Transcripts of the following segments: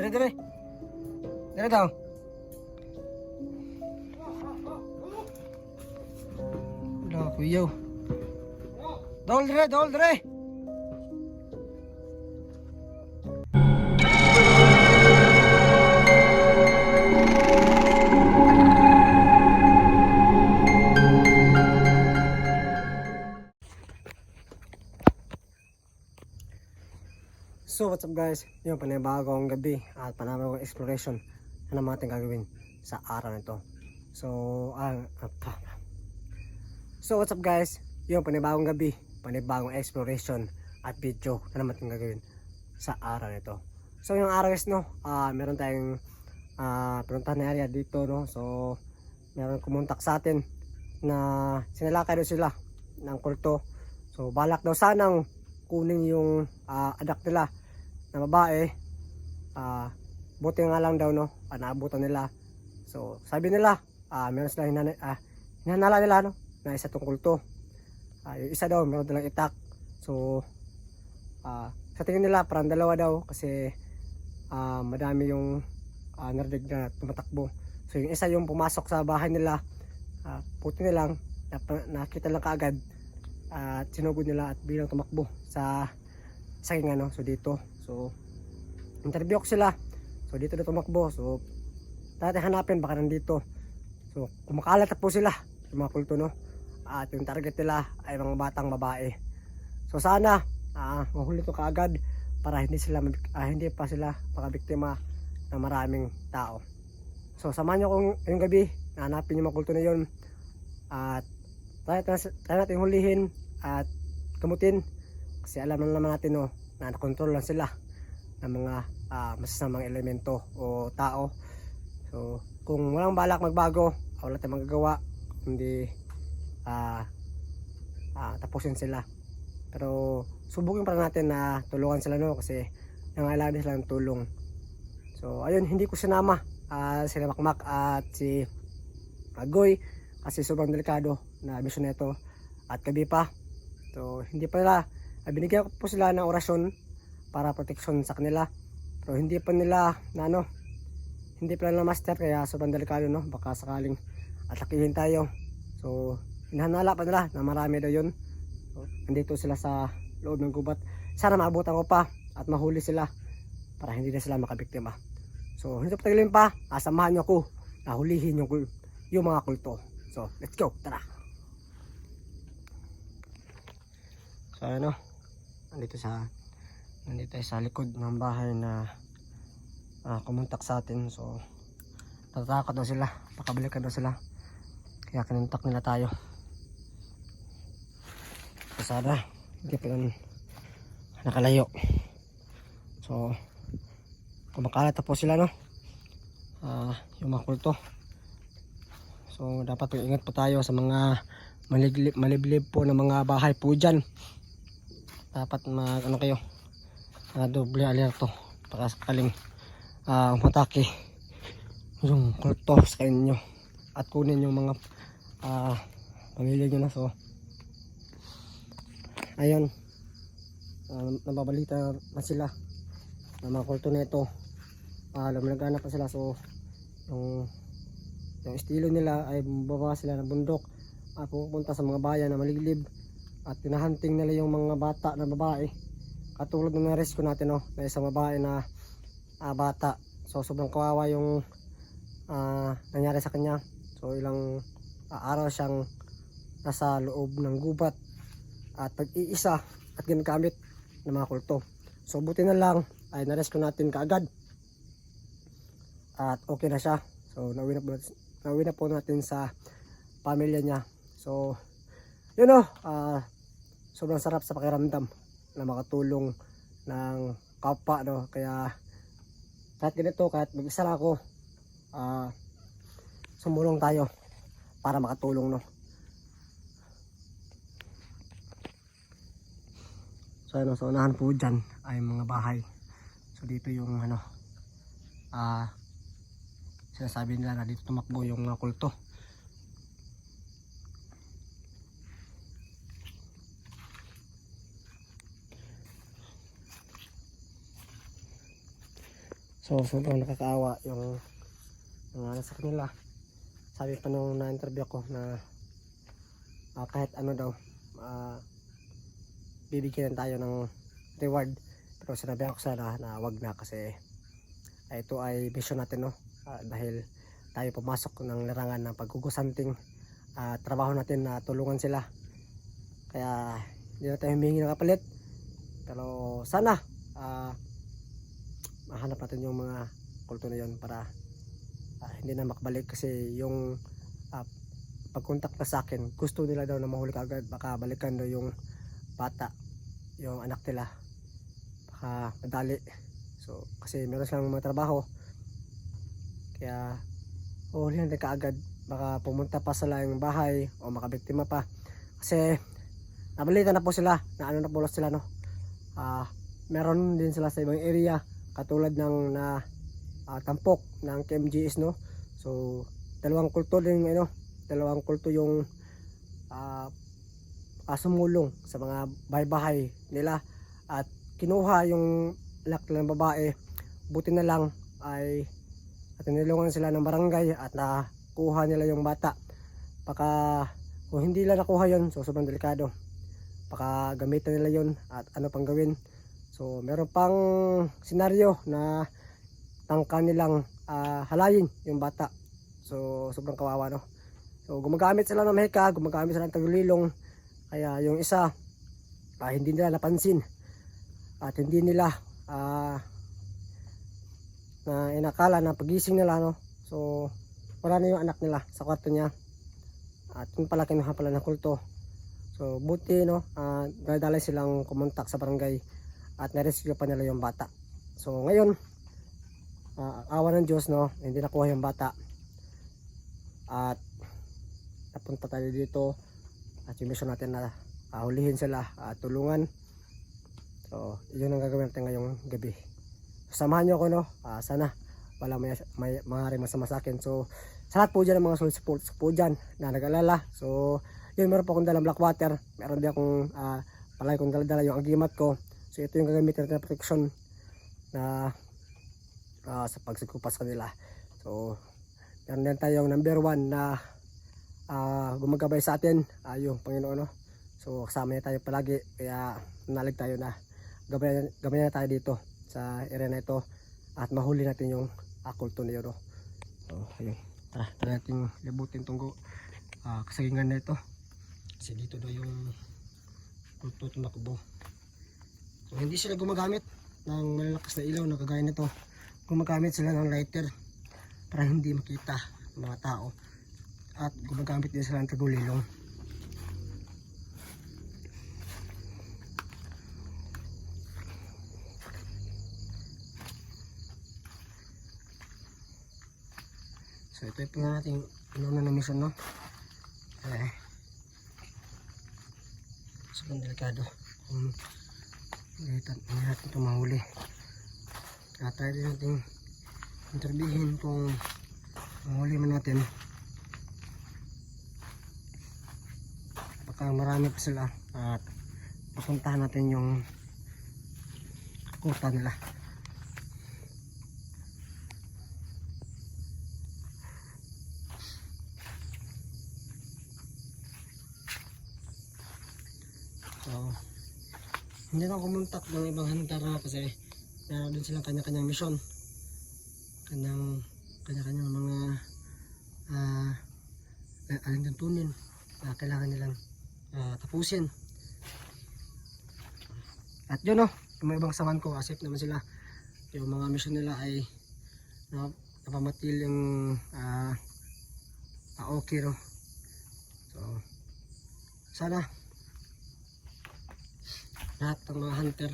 Dire, dire. Dire daw. Wala, kuyaw. Dol, dire, dol, dire. So what's up guys, yung panibagong gabi at panibagong exploration na naman ating gagawin sa araw nito. So what's up guys, yung panibagong gabi, panibagong exploration at video na naman ating gagawin sa araw nito. So yung araw is meron tayong pinuntahan na area dito So meron kumontak sa atin na sinalakay daw sila ng kulto. So balak daw sanang kunin yung anak nila na babae. Buti nga lang daw naabutan nila. So sabi nila meron sila hinanala nila na isa tong kulto. Yung isa daw meron dalang itak. So sa tingin nila parang dalawa daw kasi madami yung narinig na tumatakbo. So yung isa yung pumasok sa bahay nila, puti nilang nakita lang kaagad at sinugod nila at bilang tumakbo sa saking so dito. So interview ko sila. So dito na tumakbo. So dati hanapin baka nandito. So kumakalat po sila yung mga kulto at yung target nila ay mga batang babae. So sana mahuli to kaagad para hindi pa sila makabiktima ng maraming tao. So samahan nyo kung yung gabi hanapin yung mga kulto na yun at tayo natin hulihin at gamutin kasi alam naman natin na nakontrol lang sila ng mga masasamang elemento o tao. So kung walang balak magbago, wala tayong magagawa kundi tapusin sila. Pero subukin pa natin na tulungan sila kasi nangailangan sila ng tulong. So ayun, hindi ko sinama sila Makmak at si Agoy kasi sobrang delikado na mission nito at gabi pa. So hindi pa nila binigyan ko po sila ng orasyon para protection sa kanila. Pero hindi pa nila hindi pa nila master kaya sobrang delikado baka sakaling atakihin tayo. So hinahanala pa nila na marami daw yun. So, nandito sila sa loob ng gubat. Sana maabutan ko pa at mahuli sila para hindi na sila makabiktima. So hindi pa tagalin pa, samahan nyo ako na hulihin yung mga kulto. So let's go, tara. So nandito tayo sa likod ng bahay na kumontak sa atin. So natatakot daw sila, pakabalikan daw sila, kaya kinontak nila tayo. So sana hindi pa yun nakalayo. So kumakalat na po sila yung mga kulto. So dapat ingat po tayo sa mga maliblib po ng mga bahay po dyan. Dapat kayo doble alerto para sakaling umatake yung kulto sa inyo at kunin yung mga pamilya nyo So ayun, nababalita na sila na mga kulto na ito lumalagana pa sila. So yung estilo nila ay bumaba sila ng bundok pupunta sa mga bayan na maliglib at tinahunting nila yung mga bata na babae katulad ng rescue natin na isang babae na bata. So sobrang kawawa yung nangyari sa kanya. So ilang araw siyang nasa loob ng gubat at pag-iisa at ginagamit ng mga kulto. So buti na lang ay na-rescue natin kaagad at okay na siya. So nauwi na po natin sa pamilya niya. So yun sobrang sarap sa pakiramdam na makatulong ng kapwa kaya kahit ganito, kahit mag-isa lang ako sumulong tayo para makatulong So sa unahan po dyan ay mga bahay. So dito yung sinasabi nila na dito tumakbo yung mga kulto. So sobrang nakakaawa yung nasa kanila. Sabi pa nung na-interview ko na kahit ano daw bibigyan tayo ng reward, pero sinabi ako sana na wag na kasi ito ay mission natin, no? Dahil tayo pumasok ng larangan ng pagkukusanting trabaho natin na tulungan sila, kaya hindi na tayo humingi ng kapalit. Pero sana mahanap natin yung mga kulto na yun para hindi na makabalik, kasi yung pag-contact na sa akin, gusto nila daw na mahuli agad, baka balikan daw yung bata, yung anak nila, baka madali. So kasi meron silang mga trabaho, kaya hulihan din kaagad, baka pumunta pa sa lang bahay o makabiktima pa, kasi nabalita na po sila na ano na po sila, no? Meron din sila sa ibang area katulad ng tampok ng KMGS, no? So dalawang kulto yung sumulong sa mga bahay-bahay nila at kinuha yung anak ng babae. Buti na lang ay tinulungan sila ng barangay at nakuha nila yung bata. Baka kung hindi nila nakuha yun, so sobrang delikado, baka gamitin nila yun at ano pang gawin. So meron pang senaryo na tangka nilang halayin yung bata. So sobrang kawawa, no? So gumagamit sila ng mehika, gumagamit sila ng tagulilong, kaya yung isa hindi nila napansin at hindi nila na inakala na pagising nila, no? So wala na yung anak nila sa kwarto niya at yung pala kinuha pala ng kulto. So buti, no, dalay silang kumontak sa barangay at na-rescue pa nila yung bata. So ngayon awa ng Diyos, no, hindi nakuha yung bata at napunta tayo dito at yung mission natin na hulihin sila at tulungan. So yun ang gagawin natin ngayong gabi. Samahan nyo ako, no? Sana wala may masama sa akin. So sa lahat po dyan ng mga solid support po dyan na nag-alala, so yun, meron po akong dalang black water, meron din akong palagi kong dala yung agimat ko. So ito yung gagamitin natin na protection na sa pagsikupas kanila. So meron din tayong number 1 na gumagabay sa atin, yung Panginoon, no? So kasama niya tayo palagi, kaya nalig tayo na gabayan na tayo dito sa area na ito at mahuli natin yung kulto na yun, no? So ayun, tara natin libutin tunggo kasagingan na ito, kasi dito daw yung kulto tumakbo. So hindi sila gumagamit ng malalakas na ilaw na kagaya nito, gumagamit sila ng lighter para hindi makita ng mga tao, at gumagamit din sila ng tagulilong. So ito yung ating inuna na mission, no? Sobrang delikado kung hindi natin ito mahuli. At tayo din natin interbihin kung mahuli man natin, baka marami pa sila at papuntahan natin yung kuta nila. So hindi na kumontak ng ibang hunter, kasi meron din silang kanya-kanyang mission, kanya-kanyang mga alintuntunin na kailangan nilang tapusin. At yun, no, yung mga ibang saman ko, asip naman sila, yung mga mission nila ay napamatil yung okay, no? So sana lahat ng mga hunter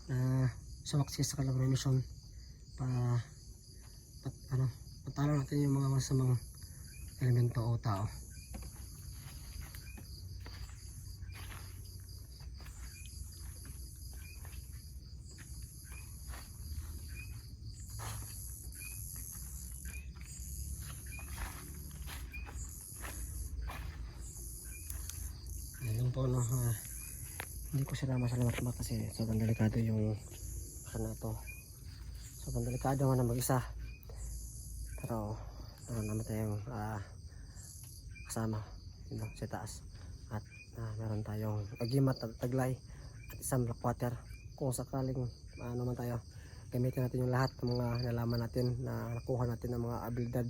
na sumakses sa kanilang mission patalo natin yung mga masamang elemento o tao. Ayun po, no, hindi ko sila masalamat kasi sobrang delikado yung na to. So delikado nga na mag-isa. Pero meron naman tayong kasama sa taas. At meron tayong agimat at taglay at isang blackwater. Kung sakaling naman tayo, gamitin natin yung lahat ng mga nalaman natin na nakuha natin ng mga abilidad,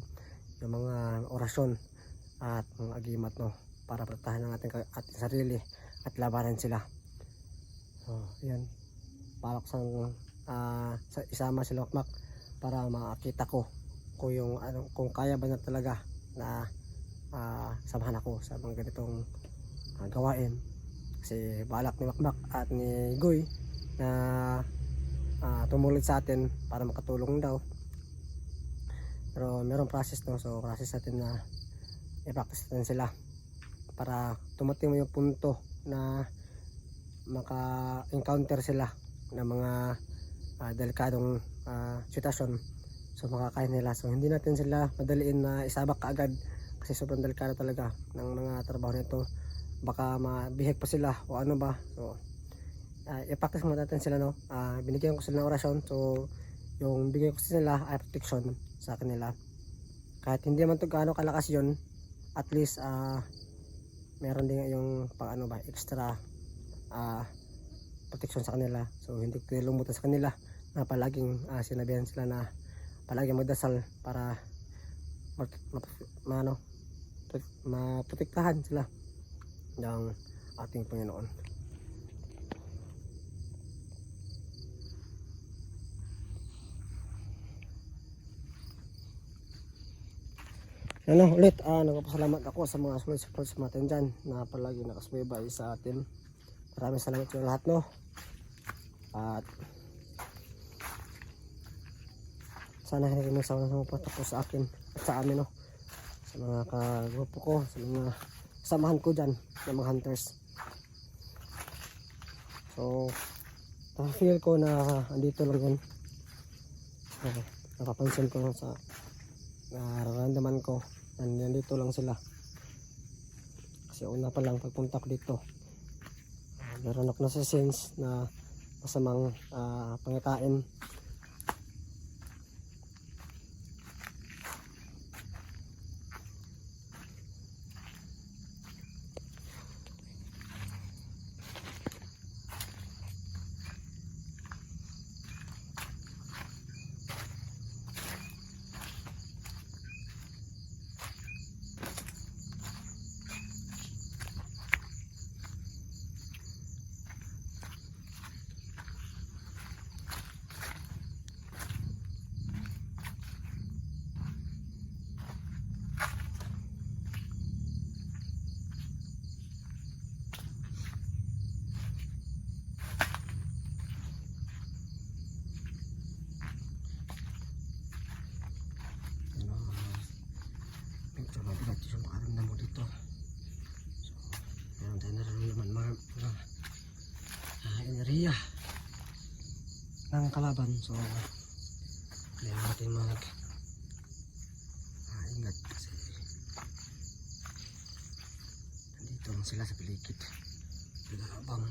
yung mga orasyon at mga agimat, no, para protektahan ng ating sarili at labanan sila. So yan, palak isama sila Makmak para makita ko kung yung kung kaya ba na talaga na samahan ako sa mga ganitong gawain. Kasi balak ni Makmak at ni Goy na tumulad sa atin para makatulong daw. Pero merong process, no, so process natin na i-practice natin sila para tumating mo yung punto na maka-encounter sila ng mga delikadong sitwasyon. So makakain nila. So hindi natin sila madaliin na isabak kaagad kasi sobrang delikado talaga ng mga trabaho nito. Baka mabihag pa sila o ano ba. So i-practice muna natin sila, no. Binigyan ko sila ng orasyon. So yung bigay ko sa nila ay protection sa kanila. Kahit hindi man ito gaano kalakas yun, at least meron din yung extra protection sa kanila. So hindi ko lumutan sa kanila na palaging sinabihan sila na palaging magdasal para maprotektahan sila ng ating Panginoon. Ulit, nagpapasalamat ako sa mga support sa natin dyan na palagi nakasubaybay sa atin. Maraming salamat sa lahat, no. At sana hindi may sawa na tapos sa akin at sa amin, no, sa mga kagrupo ko, sa mga samahan ko dyan ng mga hunters. So feel ko na andito lang yun. Napapansin ko sa nararamdaman ko nandito lang sila. Kasi una pa lang pagpunta ko dito, meron ako nasa sense na masamang pangitain. Yung makaramdam mo dito. So meron tayo nararamdaman mga enerhiya ng kalaban. So kaya natin ingat kasi nandito lang sila sa paligid, naglalabang.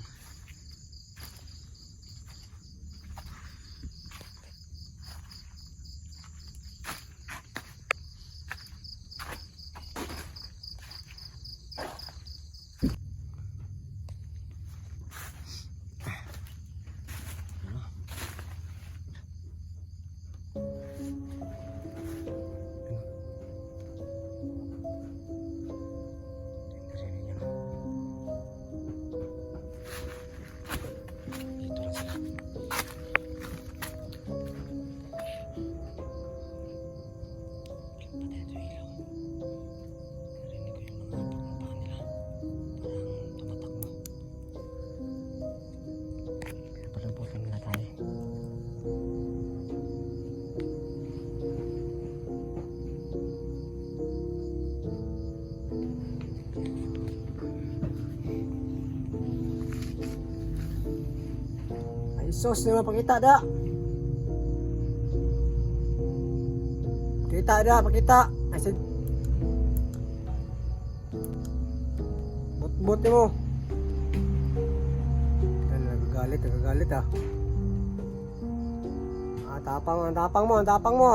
Sos na pakita da. Pakita. I said bot mo. Nagagalit ah. Tapang mo, ang tapang mo, ang tapang mo.